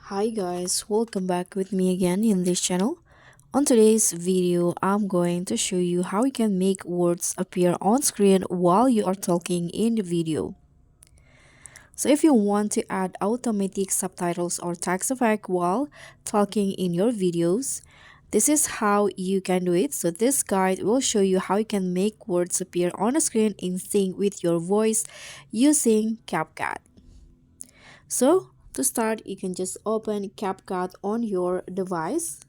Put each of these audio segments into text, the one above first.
Hi guys, welcome back with me again in this channel. On today's video, I'm going to show you how you can make words appear on screen while you are talking in the video. So if you want to add automatic subtitles or text effect while talking in your videos, this is how you can do it. So this guide will show you how you can make words appear on the screen in sync with your voice using CapCut. So to start, you can just open CapCut on your device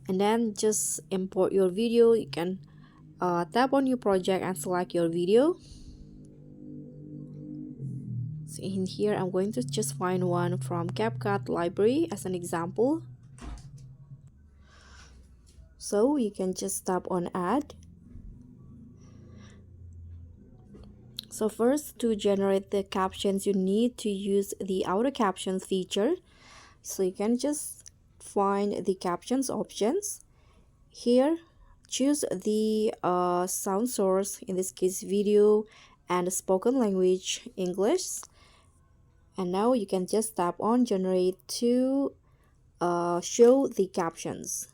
and then just import your video. You can tap on your project and select your video. So in here, I'm going to just find one from CapCut library as an example. So you can just tap on add. So first, to generate the captions, you need to use the auto captions feature. So you can just find the captions options. Here, choose the sound source, in this case video, and spoken language English. And now you can just tap on generate to show the captions.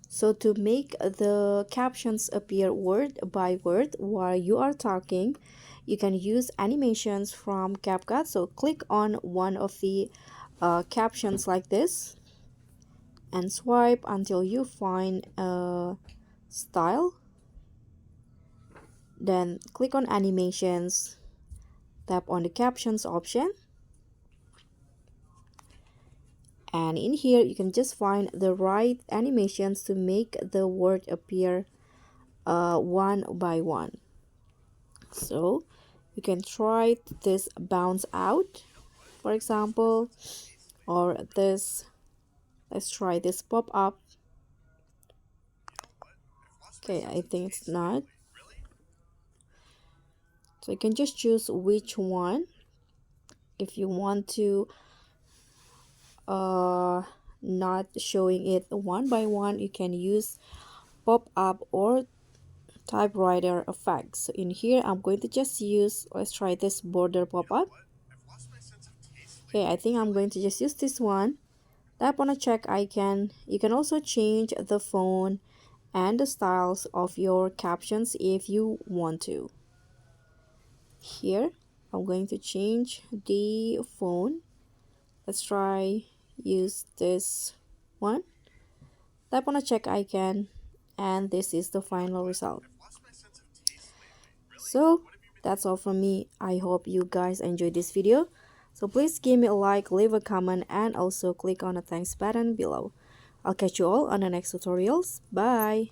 So to make the captions appear word by word while you are talking, you can use animations from CapCut. So click on one of the captions like this and swipe until you find a style. Then click on animations, tap on the captions option, and in here you can just find the right animations to make the word appear one by one. So you can try this bounce out, for example, or this, let's try this pop up. Okay, I think it's not. So you can just choose which one. If you want to not showing it one by one, you can use pop up or typewriter effects. So in here I'm going to just use, let's try this border pop up. Okay, I think I'm going to just use this one. Tap on a check icon. You can also change the font and the styles of your captions if you want to. Here I'm going to change the font. Let's try use this one. Tap on a check icon, and this is the final result. So that's all from me. I hope you guys enjoyed this video. So please give me a like, leave a comment, and also click on the thanks button below. I'll catch you all on the next tutorials. Bye.